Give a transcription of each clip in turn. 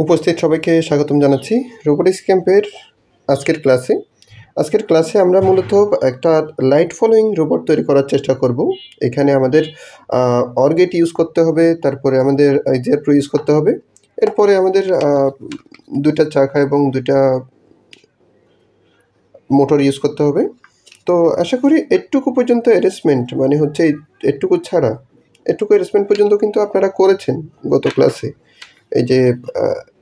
উপস্থিত সবাইকে স্বাগতম জানাচ্ছি রোবোটিক্স ক্যাম্পের আজকের ক্লাসে আমরা মূলত একটা লাইট ফলোয়িং রোবট তৈরি করার চেষ্টা করব। এখানে আমাদের অরগেট ইউজ করতে হবে, তারপরে আমাদের জেপ্রো ইউজ করতে হবে, এরপরে আমাদের দুইটা চাকা এবং দুইটা মোটর ইউজ করতে হবে। তো আশা করি এটুকু পর্যন্ত অ্যারেঞ্জমেন্ট মানে হচ্ছে এটুকু অ্যারেঞ্জমেন্ট পর্যন্ত কিন্তু আপনারা করেছেন গত ক্লাসে। এই যে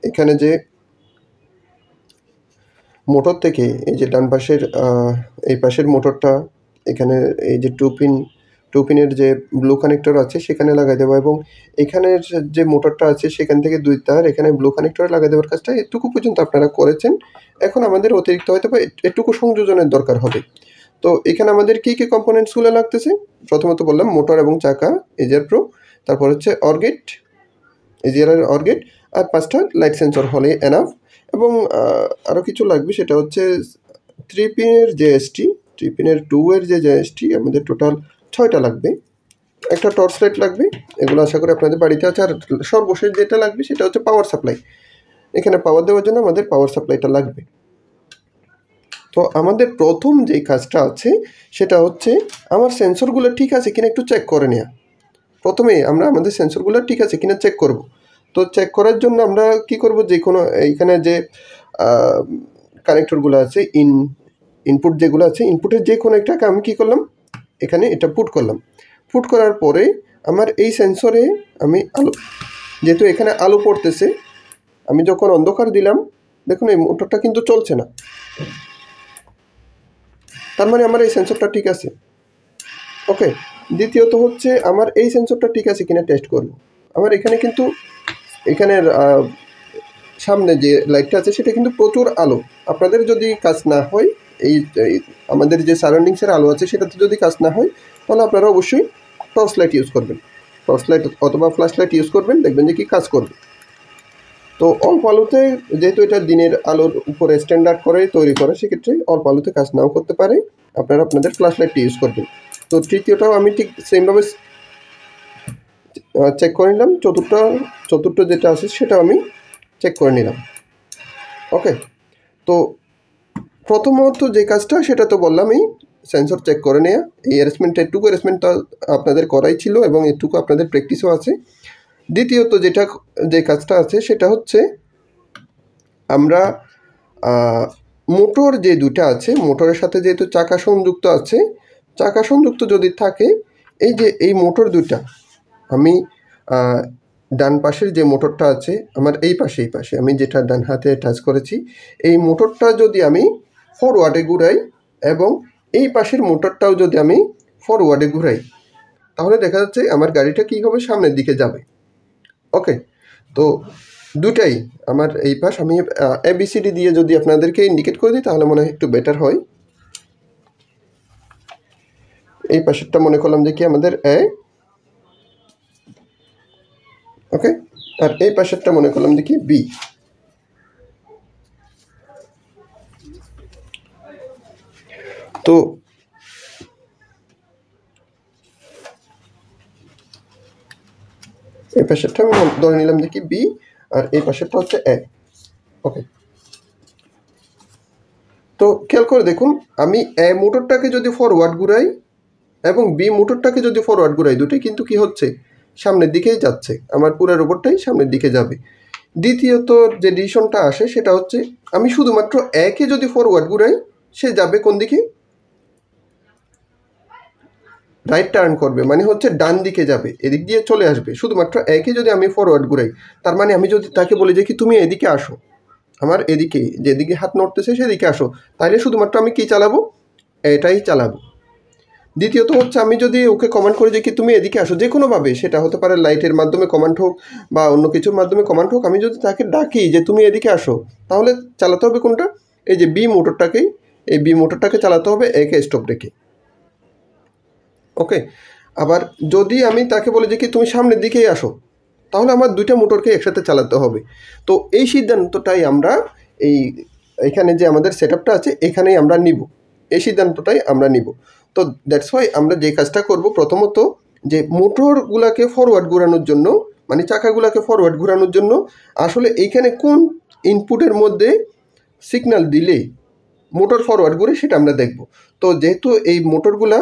এখানে যে মোটর থেকে এই যে ডান পাশের এই পাশের মোটরটা এখানে এই যে টু পিনের যে ব্লু কানেক্টর আছে সেখানে লাগাই দেবো, এবং এখানের যে মোটরটা আছে সেখান থেকে দুই তার এখানে ব্লু কানেক্টরে লাগাই দেওয়ার কাজটা এটুকু পর্যন্ত আপনারা করেছেন। এখন আমাদের অতিরিক্ত হয়তো বা এটুকু সংযোজনের দরকার হবে। তো এখানে আমাদের কী কী কম্পোনেন্টসগুলো লাগতেছে, প্রথমত বললাম মোটর এবং চাকা এজিআর প্রো, তারপর হচ্ছে অরগেট এজিআর অরগেট, আর 5টা লাইট সেন্সর হলে এনাফ। এবং আরও কিছু লাগবে, সেটা হচ্ছে 3 পিনের জিএসটি, 3 পিনের 2 এর যে জিএসটি আমাদের টোটাল 6টা লাগবে। একটা টর্চ লাইট লাগবে, এগুলো আশা করি আপনাদের বাড়িতে আছে। আর সর্বশেষ যেটা লাগবে সেটা হচ্ছে পাওয়ার সাপ্লাই। এখানে পাওয়ার দেওয়ার জন্য আমাদের পাওয়ার সাপ্লাইটা লাগবে। তো আমাদের প্রথম যেই কাজটা আছে সেটা হচ্ছে আমার সেন্সরগুলো ঠিক আছে কিনা একটু চেক করে নেওয়া। প্রথমে আমরা আমাদের সেন্সরগুলো ঠিক আছে কিনা চেক করব। তো চেক করার জন্য আমরা কি করব, যে কোনো এইখানে যে কানেক্টরগুলো আছে ইনপুট যেগুলো আছে, ইনপুটের যে কোনো একটাকে আমি কী করলাম, এখানে এটা পুট করার পরে আমার এই সেন্সরে আমি আলো, যেহেতু এখানে আলো পড়তেছে, আমি যখন অন্ধকার দিলাম দেখুন এই মোটরটা কিন্তু চলছে না, তার মানে আমার এই সেন্সরটা ঠিক আছে। ওকে, দ্বিতীয়ত হচ্ছে আমার এই সেন্সরটা ঠিক আছে কিনা টেস্ট করব। আমার এখানে কিন্তু এখানের সামনে যে লাইটটা আছে সেটা কিন্তু প্রচুর আলো। আপনাদের যদি কাজ না হয়, এই আমাদের যে সারাউন্ডিংসের আলো আছে সেটাতে যদি কাজ না হয়, তাহলে আপনারা অবশ্যই টর্চ লাইট ইউজ করবেন, টর্চ লাইট অথবা ফ্ল্যাশ লাইট ইউজ করবেন, দেখবেন যে কি কাজ করবে। তো অল্প আলোতে, যেহেতু এটা দিনের আলোর উপরে স্ট্যান্ডার্ড করে তৈরি করে, সেক্ষেত্রে অল্প আলোতে কাজ নাও করতে পারে, আপনারা আপনাদের ফ্ল্যাশ লাইটটি ইউজ করবেন। তো তৃতীয়টাও আমি ঠিক সেমভাবে চেক করে নিলাম, চতুর্থ যেটা আছে সেটাও আমি চেক করে নিলাম। ওকে, তো প্রথমত যে কাজটা সেটা তো বললামই, সেন্সর চেক করে নেওয়া। এই অ্যারেঞ্জমেন্টটা আপনাদের করাই ছিল এবং এটুকু আপনাদের প্র্যাকটিসও আছে। দ্বিতীয়ত যে কাজটা আছে সেটা হচ্ছে আমরা মোটর যে দুটা আছে, মোটরের সাথে যেহেতু চাকা সংযুক্ত যদি থাকে, এই যে এই মোটর দুটা আমি ডান পাশের যে মোটরটা আছে আমার এই পাশে আমি যেটা ডান হাতে টাচ করেছি, এই মোটরটা যদি আমি ফরওয়ার্ডে ঘুরাই এবং এই পাশের মোটরটাও যদি আমি ফরওয়ার্ডে ঘুরাই, তাহলে দেখা যাচ্ছে আমার গাড়িটা কী হবে, সামনের দিকে যাবে। ওকে, তো দুটাই আমার এই পাশ আমি ABCD দিয়ে যদি আপনাদেরকে ইন্ডিকেট করে দিই তাহলে মনে হয় একটু বেটার হয়। এই পাশেরটা মনে করলাম যে কি আমাদের A, ওকে, আর এই পাশেরটা মনে করলাম দেখি B। তো এই পাশেরটা আমি ধরে নিলাম দেখি B, আর এই পাশেরটা হচ্ছে A। ওকে, তো খেয়াল করে দেখুন, আমি A মোটরটাকে যদি ফরওয়ার্ড ঘুরাই এবং B মোটরটাকে যদি ফরওয়ার্ড ঘুরাই, দুটোই কিন্তু কি হচ্ছে, সামনের দিকেই যাচ্ছে, আমার পুরো রোবটটাই সামনের দিকে যাবে। দ্বিতীয়ত যে ডিসিশনটা আসে সেটা হচ্ছে আমি শুধুমাত্র একে যদি ফরওয়ার্ড ঘুরাই, সে যাবে কোন দিকে, রাইট টার্ন করবে, মানে হচ্ছে ডান দিকে যাবে, এদিক দিয়ে চলে আসবে। শুধুমাত্র একে যদি আমি ফরওয়ার্ড ঘুরাই, তার মানে আমি যদি তাকে বলি যে কি তুমি এদিকে আসো, আমার এদিকে যেদিকে হাত নড়তেছে সেদিকে আসো, তাহলে শুধুমাত্র আমি কি চালাবো, এটাই চালাবো। দ্বিতীয়ত হচ্ছে আমি যদি ওকে কমান্ড করি যে কি তুমি এদিকে আসো, যে কোনোভাবে, সেটা হতে পারে লাইটের মাধ্যমে কমান্ড হোক বা অন্য কিছুর মাধ্যমে কমান্ড হোক, আমি যদি তাকে ডাকি যে তুমি এদিকে আসো, তাহলে চালাতে হবে কোনটা, এই যে বি মোটরটাকে চালাতে হবে একে স্টপ রেখে। ওকে, আবার যদি আমি তাকে বলি যে কি তুমি সামনের দিকেই আসো, তাহলে আমার দুইটা মোটরকে একসাথে চালাতে হবে। তো এই সিদ্ধান্তটাই আমরা এইখানে যে আমাদের সেটআপটা আছে এখানেই আমরা নিব, এই সিদ্ধান্তটাই আমরা নিব। তো দ্যাটস ওয়াই আমরা যে কাজটা করব, প্রথমত যে মোটরগুলাকে ফরওয়ার্ড ঘোরানোর জন্য, মানে চাকাগুলাকে ফরওয়ার্ড ঘোরানোর জন্য আসলে এইখানে কোন ইনপুটের মধ্যে সিগন্যাল দিলে মোটর ফরওয়ার্ড ঘুরে সেটা আমরা দেখব। তো যেহেতু এই মোটরগুলা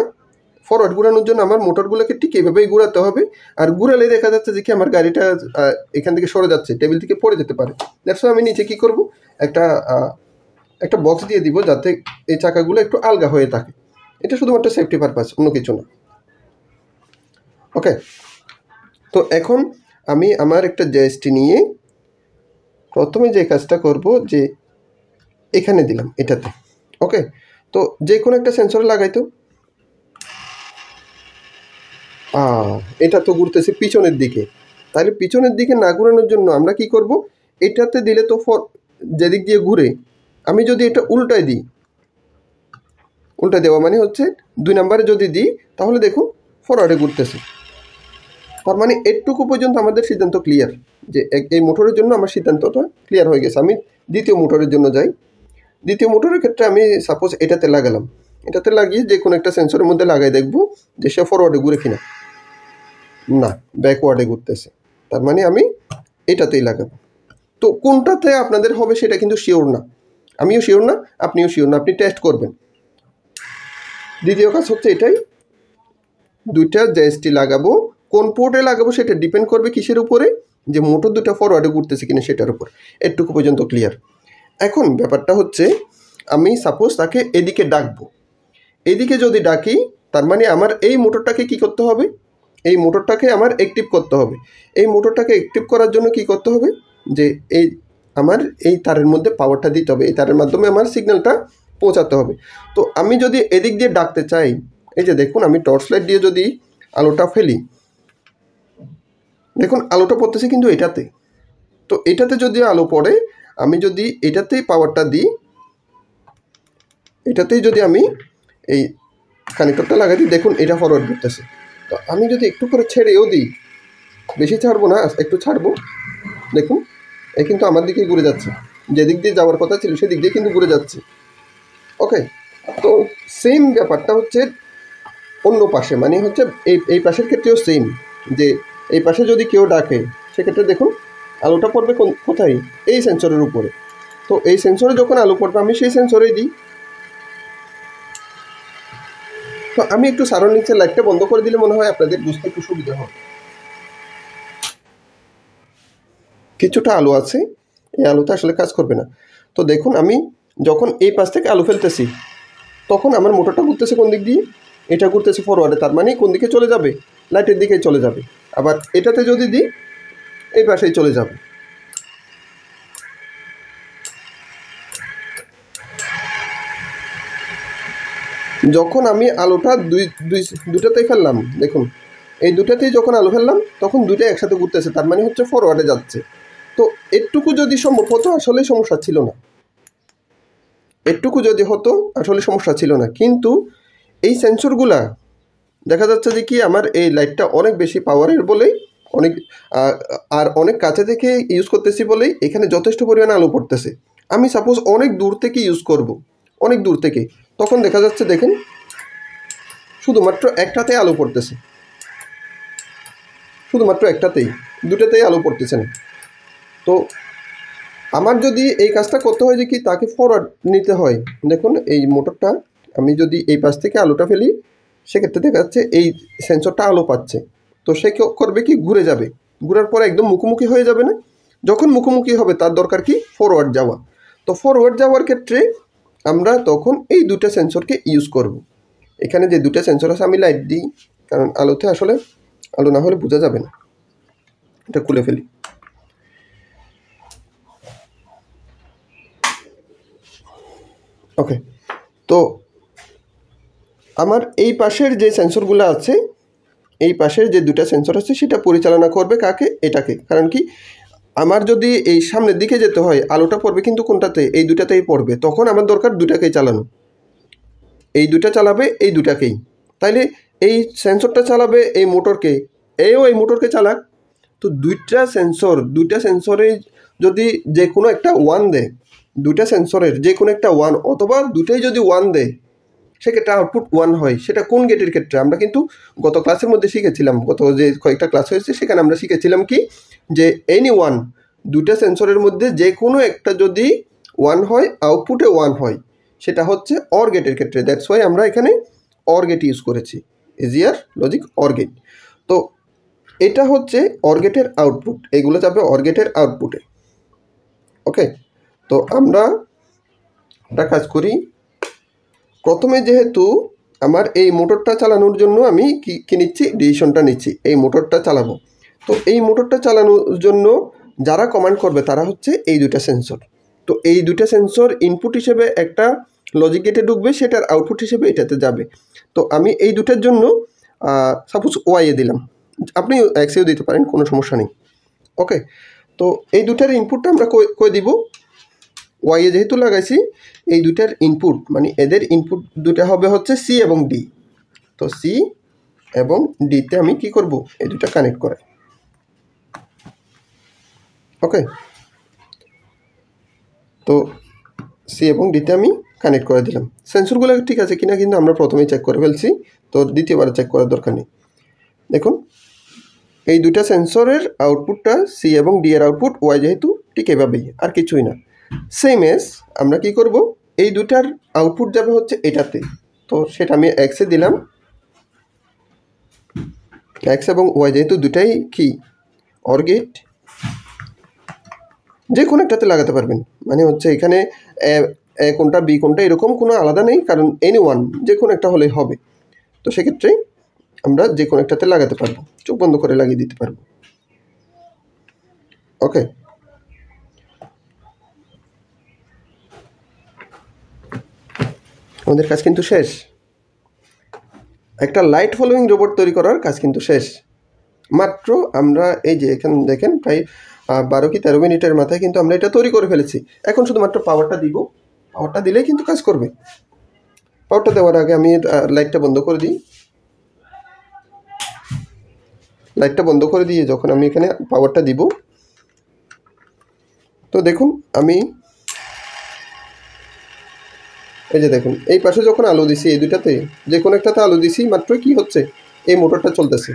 ফরওয়ার্ড ঘোরানোর জন্য আমার মোটরগুলোকে ঠিক এইভাবেই ঘোরাতে হবে, আর ঘুরালে দেখা যাচ্ছে যে কি আমার গাড়িটা এখান থেকে সরে যাচ্ছে, টেবিল থেকে পড়ে যেতে পারে। দ্যাটস আমি নিচে কী করব, একটা বক্স দিয়ে দিব যাতে এই চাকাগুলো একটু আলগা হয়ে থাকে। এটা শুধুমাত্র সেফটি পারপাস, অন্য কিছু না। ওকে, তো এখন আমি আমার একটা জেএসটি নিয়ে প্রথমে যে কাজটা করব যে এখানে দিলাম এটাতে। ওকে, তো যে কোনো একটা সেন্সর লাগাইতো, এটা তো ঘুরতেছে পিছনের দিকে, তাহলে পিছনের দিকে না ঘুরানোর জন্য আমরা কি করব, এটাতে দিলে তো যেদিক দিয়ে ঘুরে, আমি যদি এটা উল্টায় দিই, উল্টা দেওয়া মানে হচ্ছে 2 নম্বরে যদি দিই তাহলে দেখুন ফরওয়ার্ডে ঘুরতেছে। তার মানে এটুকু পর্যন্ত আমাদের সিদ্ধান্ত ক্লিয়ার, যে এই মোটরের জন্য আমার সিদ্ধান্তটা ক্লিয়ার হয়ে গেছে। আমি দ্বিতীয় মোটরের জন্য যাই। দ্বিতীয় মোটরের ক্ষেত্রে আমি সাপোজ এটাতে লাগালাম, এটাতে লাগিয়ে যে কোনো একটা সেন্সরের মধ্যে লাগাই দেখব যে সে ফরওয়ার্ডে ঘুরে কিনা, না ব্যাকওয়ার্ডে ঘুরতেছে, তার মানে আমি এটাতেই লাগাবো। তো কোনটাতে আপনাদের হবে সেটা কিন্তু শিওর না, আমিও শিওর না, আপনিও শিওর না, আপনি টেস্ট করবেন। দ্বিতীয় কাজ হচ্ছে এটাই, দুইটা জেএসটি লাগাবো, কোন পোর্টে লাগাবো সেটা ডিপেন্ড করবে কিসের উপরে, যে মোটর দুটো ফরওয়ার্ডে ঘুরতেছে কিনা সেটার উপর। এটুকু পর্যন্ত ক্লিয়ার। এখন ব্যাপারটা হচ্ছে আমি সাপোজ তাকে এদিকে ডাকবো, এদিকে যদি ডাকি তার মানে আমার এই মোটরটাকে কি করতে হবে, এই মোটরটাকে আমার অ্যাক্টিভ করতে হবে। এই মোটরটাকে অ্যাক্টিভ করার জন্য কি করতে হবে, যে আমার এই তারের মধ্যে পাওয়ারটা দিতে হবে, এই তারের মাধ্যমে আমার সিগন্যালটা পৌঁছাতে হবে। তো আমি যদি এদিক দিয়ে ডাকতে চাই, এই যে দেখুন আমি টর্চ লাইট দিয়ে যদি আলোটা ফেলি, দেখুন আলোটা পড়তেছে কিন্তু এটাতে। তো এটাতে যদি আলো পড়ে, আমি যদি এটাতেই পাওয়ারটা দিই, এটাতেই যদি আমি এই কানেক্টরটা লাগাই দিই, দেখুন এটা ফরওয়ার্ড করতেছে। তো আমি যদি একটু করে ছেড়েও দিই, বেশি ছাড়বো না, একটু ছাড়বো, দেখুন এই কিন্তু আমার দিকেই ঘুরে যাচ্ছে, যেদিক দিয়ে যাওয়ার কথা ছিল সেদিক দিয়ে কিন্তু ঘুরে যাচ্ছে। ওকে, তো সেম ব্যাপারটা হচ্ছে অন্য পাশে, মানে হচ্ছে এই পাশের ক্ষেত্রেও সেম, যে এই পাশে যদি কেউ ডাকে সেক্ষেত্রে দেখুন আলোটা পড়বে কোথায়, এই সেন্সরের উপরে। তো এই সেন্সরে যখন আলো পড়বে আমি সেই সেন্সরেই দিই। তো আমি একটু সারাউন্ডিংসের লাইটটা বন্ধ করে দিলে মনে হয় আপনাদের বুঝতে একটু সুবিধা হবে। কিছুটা আলো আছে, এই আলোতে আসলে কাজ করবে না। তো দেখুন আমি যখন এই পাশ থেকে আলো ফেলতেছি তখন আমার মোটরটা ঘুরতেছে কোন দিক দিয়ে, এটা ঘুরতেছে ফরওয়ার্ডে, তার মানে কোন দিকে চলে যাবে, লাইটের দিকেই চলে যাবে। আবার এটাতে যদি দিই এই পাশেই চলে যাবে। যখন আমি আলোটা দুটাতেই ফেললাম, দেখুন এই দুটাতেই যখন আলো ফেললাম তখন দুটাই একসাথে ঘুরতেছে, তার মানে হচ্ছে ফরওয়ার্ডে যাচ্ছে। তো এটুকু যদি সম্ভব হতো আসলে সমস্যা ছিল না, এটুকু যদি হতো আসলে সমস্যা ছিল না। কিন্তু এই সেন্সরগুলা দেখা যাচ্ছে যে কি আমার এই লাইটটা অনেক বেশি পাওয়ারের বলেই অনেক আর অনেক কাছে থেকে ইউজ করতেছি বলেই এখানে যথেষ্ট পরিমাণে আলো পড়তেছে। আমি সাপোজ অনেক দূর থেকে ইউজ করব, অনেক দূর থেকে, তখন দেখা যাচ্ছে দেখেন শুধুমাত্র একটাতে আলো পড়তেছে, শুধুমাত্র একটাতেই, দুটাতেই আলো পড়তেছে না। তো আমার যদি এই কাজটা করতে হয় যে কি তাকে ফরওয়ার্ড নিতে হয়, দেখুন এই মোটরটা আমি যদি এই পাশ থেকে আলোটা ফেলি সেক্ষেত্রে দেখা যাচ্ছে এই সেন্সরটা আলো পাচ্ছে। তো সে করবে কি ঘুরে যাবে, ঘুরার পরে একদম মুখোমুখি হয়ে যাবে না, যখন মুখোমুখি হবে তার দরকার কি ফরওয়ার্ড যাওয়া। তো ফরওয়ার্ড যাওয়ার ক্ষেত্রে আমরা তখন এই দুটো সেন্সরকে ইউজ করব। এখানে যে দুটো সেন্সর আছে আমি লাইট দিই, কারণ আলোতে আসলে আলো না হলে বোঝা যাবে না। এটা খুলে ফেলি। ওকে, তো আমার এই পাশের যে সেন্সরগুলো আছে, এই পাশের যে দুটো সেন্সর আছে সেটা পরিচালনা করবে কাকে, এটাকে। কারণ কি আমার যদি এই সামনের দিকে যেতে হয় আলোটা পড়বে কিন্তু কোনটাতে, এই দুটাতেই পড়বে, তখন আমার দরকার দুটাকেই চালানো, এই দুটা চালাবে এই দুটাকেই। তাইলে এই সেন্সরটা চালাবে এই মোটরকে, এই মোটরকে চালাক। তো দুইটা সেন্সরে যদি যে কোনো একটা ওয়ান দেয়, দুইটা সেন্সরের যে কোনো একটা ওয়ান অথবা দুটাই যদি ওয়ান দেয়, সেক্ষেত্রে আউটপুট 1 হয়। সেটা কোন গেটের ক্ষেত্রে? আমরা কিন্তু গত ক্লাসের মধ্যে শিখেছিলাম, গত যে কয়েকটা ক্লাস হয়েছে সেখানে আমরা শিখেছিলাম কি, যে এনি ওয়ান, দুইটা সেন্সরের মধ্যে যে কোনো একটা যদি 1 হয়, আউটপুটে 1 হয়, সেটা হচ্ছে অর গেটের ক্ষেত্রে। দ্যাটস ওয়াই আমরা এখানে অর গেট ইউজ করেছি, ইজিয়ার লজিক অর গেট। তো এটা হচ্ছে অর গেটের আউটপুট, এগুলো যাবে অর গেটের আউটপুটে। ওকে, তো আমরা একটা কাজ করি। প্রথমে যেহেতু আমার এই মোটরটা চালানোর জন্য আমি কি নিচ্ছি, ডিসিশনটা নিচ্ছি এই মোটরটা চালাবো। তো এই মোটরটা চালানোর জন্য যারা কমান্ড করবে তারা হচ্ছে এই দুইটা সেন্সর। তো এই দুইটা সেন্সর ইনপুট হিসেবে একটা লজিক গেটে ঢুকবে, সেটার আউটপুট হিসেবে এটাতে যাবে। তো আমি এই দুটার জন্য সাপোজ ওয়াইয়ে দিলাম, আপনি এক্সেও দিতে পারেন, কোনো সমস্যা নেই। ওকে, তো এই দুটার ইনপুটটা আমরা কই দিব, ওয়াইয়ে যেহেতু লাগাইছি, এই দুটার ইনপুট মানে এদের ইনপুট দুটা হবে হচ্ছে সি এবং ডি। তো সি এবং ডিতে আমি কি করব, এই দুটা কানেক্ট করে। ওকে, তো সি এবং ডিতে আমি কানেক্ট করে দিলাম। সেন্সরগুলো ঠিক আছে কিনা কিন্তু আমরা প্রথমেই চেক করে ফেলছি, তো দ্বিতীয়বার চেক করার দরকার নেই। দেখুন এই দুটা সেন্সরের আউটপুটটা সি এবং ডি এর আউটপুট ওয়াই যেহেতু ঠিক এভাবেই, আর কিছুই না। সেম এস আমরা কি করব, এই দুটার আউটপুট যাবে হচ্ছে এটাতে। তো সেটা আমি এক্সে দিলাম, এক্স এবং ওয়াই যেহেতু দুটাই কি অর গেট, যে কোনো একটাতে লাগাতে পারবেন। মানে হচ্ছে এখানে এ কোনটা বি কোনটা এরকম কোনো আলাদা নেই, কারণ এনি ওয়ান যে কোনো একটা হলেই হবে। তো সেক্ষেত্রে আমরা যে কোনো একটাতে লাগাতে পারবো, চোখ বন্ধ করে লাগিয়ে দিতে পারবো। ওকে, আমাদের কাজ কিন্তু শেষ। একটা লাইট ফলোয়িং রোবট তৈরি করার কাজ কিন্তু শেষ। মাত্র আমরা এই যে এখানে দেখেন প্রায় 12 কি 13 মিনিটের মাথায় কিন্তু আমরা এটা তৈরি করে ফেলেছি। এখন শুধুমাত্র পাওয়ারটা দিব, পাওয়ারটা দিলেই কিন্তু কাজ করবে। পাওয়ারটা দেওয়ার আগে আমি লাইটটা বন্ধ করে দিই। লাইটটা বন্ধ করে দিয়ে যখন আমি এখানে পাওয়ারটা দিব, তো দেখুন আমি এই যে দেখুন এই পাশে যখন আলো দিছি, এই দুটাতে যে কোনো একটাতে আলো দিছি, মাত্র কি হচ্ছে, এই মোটরটা চলতেছে।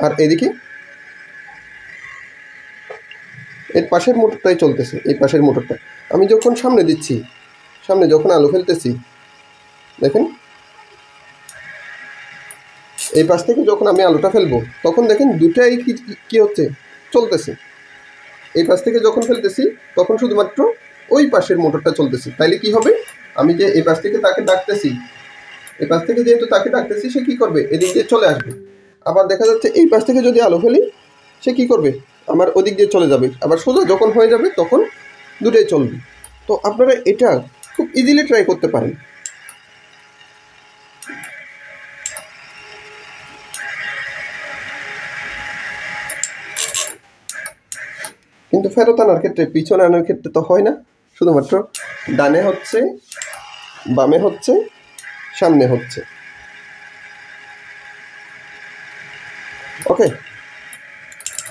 আর এদিকে এর পাশের মোটরটাই চলতেছে, এই পাশের মোটরটা। আমি যখন সামনে দিচ্ছি, সামনে যখন আলো ফেলতেছি, দেখেন এই পাশ থেকে যখন আমি আলোটা ফেলবো, তখন দেখেন দুটাই কি হচ্ছে, চলতেছে। এই পাশ থেকে যখন ফেলতেছি তখন শুধুমাত্র ওই পাশের মোটরটা চলতেছে। তাইলে কি হবে, আমি যে এই পাশ থেকে তাকে ডাকতেছি, এই পাশ থেকে যেহেতু তাকে ডাকতেছি, সে কি করবে, এদিক দিয়ে চলে আসবে। আবার দেখা যাচ্ছে এই পাশ থেকে যদি আলো ফেলি, সে কি করবে, আমার ওদিক দিয়ে চলে যাবে। আবার সোজা যখন হয়ে যাবে তখন দুটোই চলবে। তো আপনারা এটা খুব ইজিলি ট্রাই করতে পারেন। কিন্তু ফেরত আনার ক্ষেত্রে, পিছনে আনার ক্ষেত্রে তো হয় না, শুধুমাত্র ডানে হচ্ছে, বামে হচ্ছে, সামনে হচ্ছে। ওকে,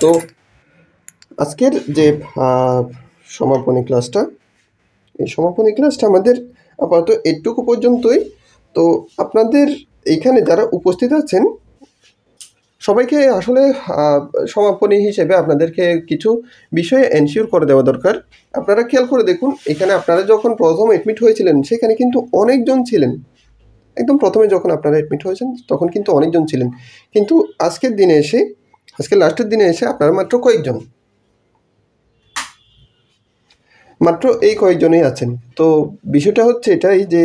তো আজকের যে সমাপনী ক্লাসটা, এই সমাপনী ক্লাসটা আমাদের আপাতত এটুকু পর্যন্তই। তো আপনাদের এইখানে যারা উপস্থিত আছেন সবাইকে আসলে সমাপনী হিসেবে আপনাদেরকে কিছু বিষয়ে এনশিওর করে দেওয়া দরকার। আপনারা খেয়াল করে দেখুন, এখানে আপনারা যখন প্রথম অ্যাডমিট হয়েছিলেন সেখানে কিন্তু অনেকজন ছিলেন। একদম প্রথমে যখন আপনারা অ্যাডমিট হয়েছেন তখন কিন্তু অনেকজন ছিলেন, কিন্তু আজকের দিনে এসে, আজকে লাস্টের দিনে এসে আপনারা মাত্র কয়েকজন, মাত্র এই কয়েকজনই আছেন। তো বিষয়টা হচ্ছে এটাই যে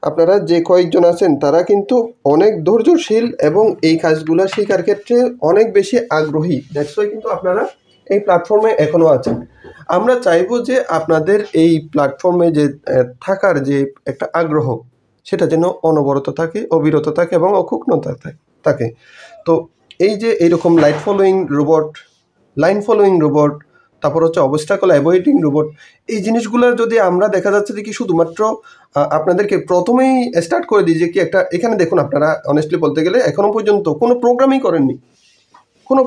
আপনারা যে কয়েকজন আছেন তারা কিন্তু অনেক ধৈর্যশীল এবং এই কাজগুলো শেখার ক্ষেত্রে অনেক বেশি আগ্রহী। দ্যাটস ওয়াই কিন্তু আপনারা এই প্ল্যাটফর্মে এখনও আছেন। আমরা চাইবো যে আপনাদের এই প্ল্যাটফর্মে যে থাকার যে একটা আগ্রহ, সেটা যেন অনবরত থাকে, অবিরত থাকে এবং অক্ষুণ্ণ থাকে। তো এই যে এইরকম লাইন ফলোয়িং রোবট, তারপর হচ্ছে অবস্টাকল অ্যাভয়েডিং রোবট, এই জিনিসগুলো যদি আমরা দেখা যাচ্ছে যে কি শুধুমাত্র আপনাদেরকে প্রথমেই স্টার্ট করে দিই যে কি একটা, এখানে দেখুন আপনারা অনেস্টলি বলতে গেলে এখনও পর্যন্ত কোনো প্রোগ্রামই করেননি, কোনো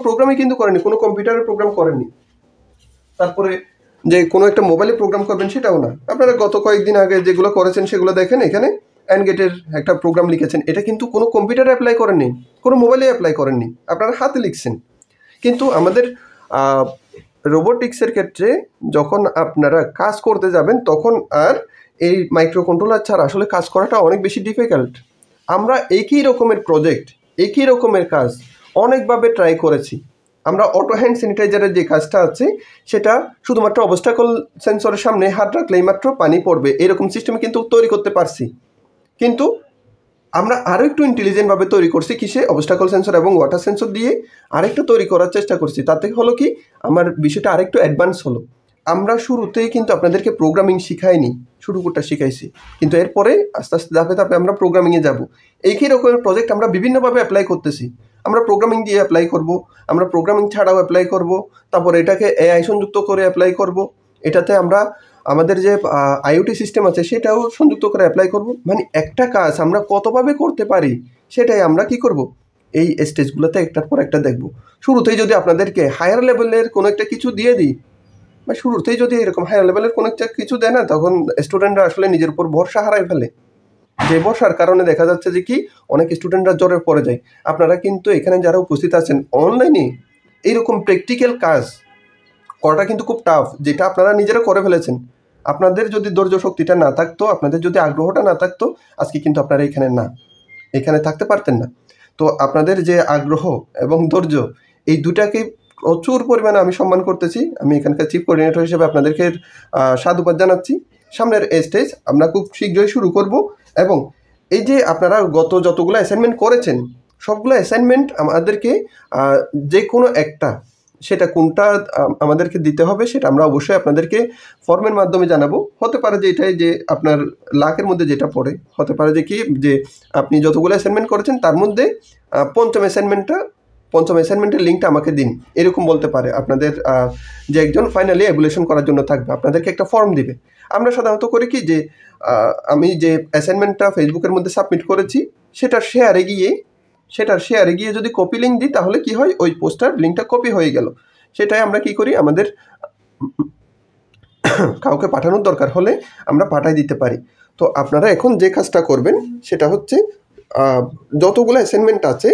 কম্পিউটারের প্রোগ্রাম করেননি। তারপরে যে কোনো একটা মোবাইলে প্রোগ্রাম করবেন সেটাও না। আপনারা গত কয়েকদিন আগে যেগুলো করেছেন সেগুলো দেখেন, এখানে অ্যানগেটের একটা প্রোগ্রাম লিখেছেন, এটা কিন্তু কোনো কম্পিউটারে অ্যাপ্লাই করেননি, কোনো মোবাইলে অ্যাপ্লাই করেননি, আপনারা হাতে লিখছেন। কিন্তু আমাদের রোবোটিক্সের ক্ষেত্রে যখন আপনারা কাজ করতে যাবেন তখন আর এই মাইক্রো কন্ট্রোলার ছাড়া আসলে কাজ করাটা অনেক বেশি ডিফিকাল্ট। আমরা একই রকমের প্রজেক্ট, একই রকমের কাজ অনেকভাবে ট্রাই করেছি। আমরা অটো হ্যান্ড স্যানিটাইজারের যে কাজটা আছে সেটা শুধুমাত্র অবস্টাকল সেন্সরের সামনে হাত রাখলেই মাত্র পানি পড়বে এরকম সিস্টেম কিন্তু তৈরি করতে পারছি। কিন্তু আমরা আরও একটু ইন্টেলিজেন্টভাবে তৈরি করছি, কিসে? অবস্টাকল সেন্সর এবং ওয়াটার সেন্সর দিয়ে আরেকটু তৈরি করার চেষ্টা করছি। তাতে হলো কি, আমার বিষয়টা আরেকটু অ্যাডভান্স হলো। আমরা শুরুতেই কিন্তু আপনাদেরকে প্রোগ্রামিং শিখাইনি, শুরুটা শিখাইছি, কিন্তু এরপরে আস্তে আস্তে ধাপে ধাপে আমরা প্রোগ্রামিংয়ে যাব। একই রকমের প্রজেক্ট আমরা বিভিন্নভাবে অ্যাপ্লাই করতেছি। আমরা প্রোগ্রামিং দিয়ে অ্যাপ্লাই করব, আমরা প্রোগ্রামিং ছাড়াও অ্যাপ্লাই করব, তারপর এটাকে এআই সংযুক্ত করে অ্যাপ্লাই করব, এটাতে আমরা আমাদের যে আইওটি সিস্টেম আছে সেটাও সংযুক্ত করে অ্যাপ্লাই করব। মানে একটা কাজ আমরা কতভাবে করতে পারি সেটাই আমরা কি করব, এই স্টেজগুলোতে একটার পর একটা দেখব। শুরুতেই যদি আপনাদেরকে হায়ার লেভেলের কোনো একটা কিছু দিয়ে দিই, বা শুরুতেই যদি এরকম হায়ার লেভেলের কোনো একটা কিছু দেয় না, তখন স্টুডেন্টরা আসলে নিজের উপর ভরসা হারায় ফেলে। যে ভরসার কারণে দেখা যাচ্ছে যে কি, অনেক স্টুডেন্টরা জ্বরে পড়ে যায়। আপনারা কিন্তু এখানে যারা উপস্থিত আছেন অনলাইনে এইরকম প্র্যাকটিক্যাল কাজ করাটা কিন্তু খুব টাফ, যেটা আপনারা নিজেরা করে ফেলেছেন। আপনাদের যদি ধৈর্য শক্তিটা না থাকতো, আপনাদের যদি আগ্রহটা না থাকতো, আজকে কিন্তু আপনারা এখানে থাকতে পারতেন না। তো আপনাদের যে আগ্রহ এবং ধৈর্য, এই দুটাকে প্রচুর পরিমাণে আমি সম্মান করতেছি। আমি এখানকার চিফ কোঅর্ডিনেটর হিসেবে আপনাদেরকে সাধুবাদ জানাচ্ছি। সামনের স্টেজ আমরা খুব শীঘ্রই শুরু করব, এবং এই যে আপনারা গত যতগুলো অ্যাসাইনমেন্ট করেছেন সবগুলো অ্যাসাইনমেন্ট আমাদেরকে যে কোনো একটা, সেটা কোনটা আমাদেরকে দিতে হবে সেটা আমরা অবশ্যই আপনাদেরকে ফর্মের মাধ্যমে জানাবো। হতে পারে যে এটাই যে আপনার লাখের মধ্যে যেটা পড়ে, হতে পারে যে কি, যে আপনি যতগুলো অ্যাসাইনমেন্ট করেছেন তার মধ্যে পঞ্চম অ্যাসাইনমেন্টের লিঙ্কটা আমাকে দিন, এরকম বলতে পারে। আপনাদের যে একজন ফাইনালি অ্যাভুলেশন করার জন্য থাকবে, আপনাদেরকে একটা ফর্ম দিবে। আমরা সাধারণত করি কি, যে আমি যে অ্যাসাইনমেন্টটা ফেসবুকের মধ্যে সাবমিট করেছি সেটার শেয়ারে গিয়ে যদি কপি লিঙ্ক দিই, তাহলে কি হয়, ওই পোস্টার লিঙ্কটা কপি হয়ে গেল। সেটাই আমরা কি করি, আমাদের কাউকে পাঠানোর দরকার হলে আমরা পাঠাই দিতে পারি। তো আপনারা এখন যে কাজটা করবেন সেটা হচ্ছে, যতগুলো অ্যাসাইনমেন্ট আছে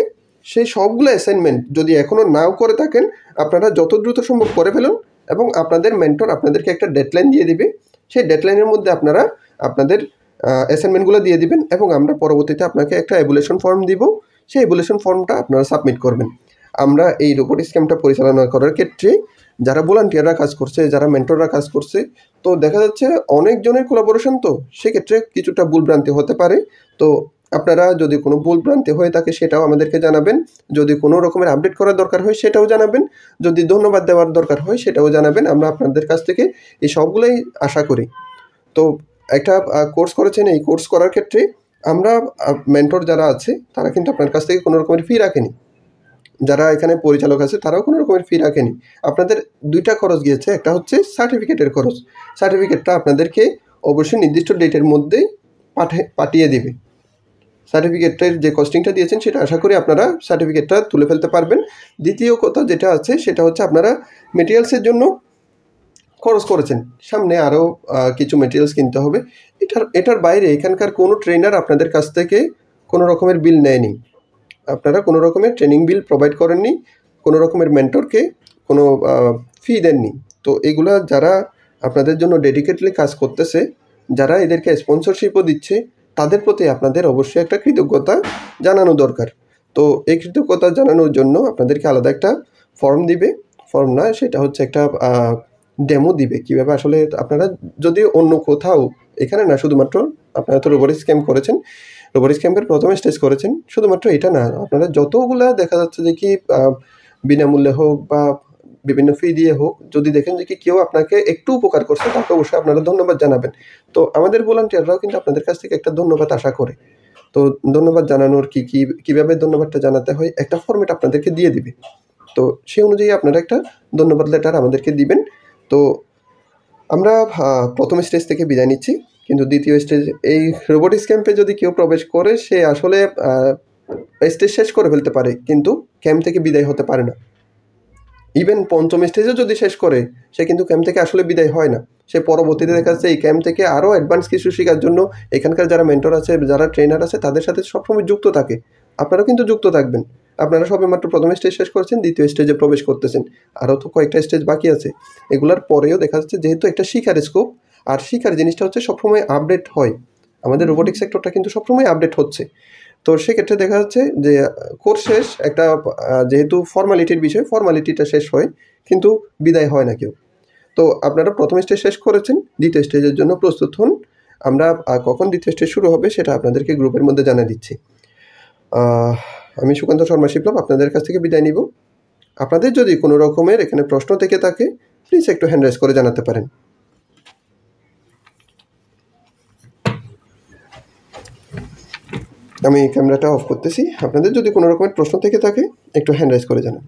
সেই সবগুলো অ্যাসাইনমেন্ট যদি এখনও নাও করে থাকেন, আপনারা যত দ্রুত সম্ভব করে ফেলুন, এবং আপনাদের মেন্টর আপনাদেরকে একটা ডেডলাইন দিয়ে দিবে। সেই ডেডলাইনের মধ্যে আপনারা আপনাদের অ্যাসাইনমেন্টগুলো দিয়ে দিবেন, এবং আমরা পরবর্তীতে আপনাকে একটা অ্যাভুলেশন ফর্ম দিব। সেই অ্যাভুলেশন ফর্মটা আপনারা সাবমিট করবেন। আমরা এই রোবোটিক্স ক্যাম্পটা পরিচালনা করার ক্ষেত্রে যারা ভলান্টিয়াররা কাজ করছে, যারা মেন্টররা কাজ করছে, তো দেখা যাচ্ছে অনেকজনের কোলাবোরেশন, তো সেক্ষেত্রে কিছুটা ভুলভ্রান্তি হতে পারে। তো আপনারা যদি কোনো ভুলভ্রান্তি হয়ে থাকে সেটাও আমাদেরকে জানাবেন, যদি কোনো রকমের আপডেট করার দরকার হয় সেটাও জানাবেন, যদি ধন্যবাদ দেওয়ার দরকার হয় সেটাও জানাবেন। আমরা আপনাদের কাছ থেকে এই সবগুলোই আশা করি। তো একটা কোর্স করেছেন, এই কোর্স করার ক্ষেত্রে আমরা মেন্টর যারা আছে তারা কিন্তু আপনার কাছ থেকে কোনো রকমের ফি রাখেনি, যারা এখানে পরিচালক আছে তারাও কোনো রকমের ফি রাখেনি। আপনাদের দুইটা খরচ গিয়েছে, একটা হচ্ছে সার্টিফিকেটের খরচ। সার্টিফিকেটটা আপনাদেরকে অবশ্যই নির্দিষ্ট ডেটের মধ্যে পাঠিয়ে দেবে। সার্টিফিকেটের যে কস্টিংটা দিয়েছেন সেটা আশা করি আপনারা সার্টিফিকেটটা তুলে ফেলতে পারবেন। দ্বিতীয় কথা যেটা আছে সেটা হচ্ছে, আপনারা মেটেরিয়ালসের জন্য খরচ করেছেন, সামনে আরও কিছু মেটেরিয়ালস কিনতে হবে। এটার বাইরে এখানকার কোনো ট্রেনার আপনাদের কাছ থেকে কোনো রকমের বিল নেয়নি, আপনারা কোনো রকমের ট্রেনিং বিল প্রোভাইড করেননি, কোনো রকমের মেন্টরকে কোনো ফি দেননি। তো এগুলা যারা আপনাদের জন্য ডেডিকেটলি কাজ করতেছে, যারা এদেরকে স্পন্সরশিপও দিচ্ছে, তাদের প্রতি আপনাদের অবশ্যই একটা কৃতজ্ঞতা জানানো দরকার। তো এই কৃতজ্ঞতা জানানোর জন্য আপনাদেরকে আলাদা একটা ফর্ম দিবে, ফর্ম না, সেটা হচ্ছে একটা ডেমো দিবে কীভাবে আসলে আপনারা যদি অন্য কোথাও, এখানে না, শুধুমাত্র আপনারা তো রোবোটিক্স ক্যাম্প করেছেন, রোবোটিক্স ক্যাম্পের প্রথম স্টেজ করেছেন, শুধুমাত্র এটা না, আপনারা যতগুলা দেখা যাচ্ছে যে কি বিনামূল্যে হোক বা বিভিন্ন ফি দিয়ে হোক, যদি দেখেন যে কি কেউ আপনাকে একটু উপকার করছে, তাকে অবশ্যই আপনারা ধন্যবাদ জানাবেন। তো আমাদের ভলান্টিয়াররাও কিন্তু আপনাদের কাছ থেকে একটা ধন্যবাদ আশা করে। তো ধন্যবাদ জানানোর কীভাবে ধন্যবাদটা জানাতে হয় একটা ফর্মেট আপনাদেরকে দিয়ে দিবে। তো সেই অনুযায়ী আপনারা একটা ধন্যবাদ লেটার আমাদেরকে দিবেন। তো আমরা প্রথম স্টেজ থেকে বিদায় নিচ্ছি, কিন্তু দ্বিতীয় স্টেজ, এই রোবোটিক্স ক্যাম্পে যদি কেউ প্রবেশ করে সে আসলে স্টেজ শেষ করে ফেলতে পারে, কিন্তু ক্যাম্প থেকে বিদায় হতে পারে না। ইভেন পঞ্চম স্টেজও যদি শেষ করে সে কিন্তু ক্যাম্প থেকে আসলে বিদায় হয় না, সে পরবর্তীতে দেখা যাচ্ছে এই ক্যাম্প থেকে আরও অ্যাডভান্স কিছু শেখার জন্য এখানকার যারা মেন্টর আছে, যারা ট্রেনার আছে, তাদের সাথে সবসময় যুক্ত থাকে। আপনারাও কিন্তু যুক্ত থাকবেন। আপনারা সবে মাত্র প্রথম স্টেজ শেষ করেছেন, দ্বিতীয় স্টেজে প্রবেশ করতেছেন, আরও তো কয়েকটা স্টেজ বাকি আছে। এগুলোর পরেও দেখা যাচ্ছে যেহেতু একটা শিখার স্কোপ, আর শিখার জিনিসটা হচ্ছে সবসময় আপডেট হয়, আমাদের রোবোটিক সেক্টরটা কিন্তু সবসময় আপডেট হচ্ছে। তো সেক্ষেত্রে দেখা যাচ্ছে যে কোর্স শেষ একটা যেহেতু ফর্মালিটির বিষয়, ফর্মালিটিটা শেষ হয় কিন্তু বিদায় হয় না কেউ। তো আপনারা প্রথম স্টেজ শেষ করেছেন, দ্বিতীয় স্টেজের জন্য প্রস্তুত হন। আমরা কখন দ্বিতীয় স্টেজ শুরু হবে সেটা আপনাদেরকে গ্রুপের মধ্যে জানিয়ে দিচ্ছি। আমি সুকান্ত শর্মা শিবলভ আপনাদের কাছ থেকে বিদায় নিব। আপনাদের যদি কোনো রকমের এখানে প্রশ্ন থেকে থাকে প্লিজ একটু হ্যান্ড রাইজ করে জানাতে পারেন। আমি ক্যামেরাটা অফ করতেছি। আপনাদের যদি কোনো রকমের প্রশ্ন থেকে থাকে একটু হ্যান্ড রাইজ করে জানান।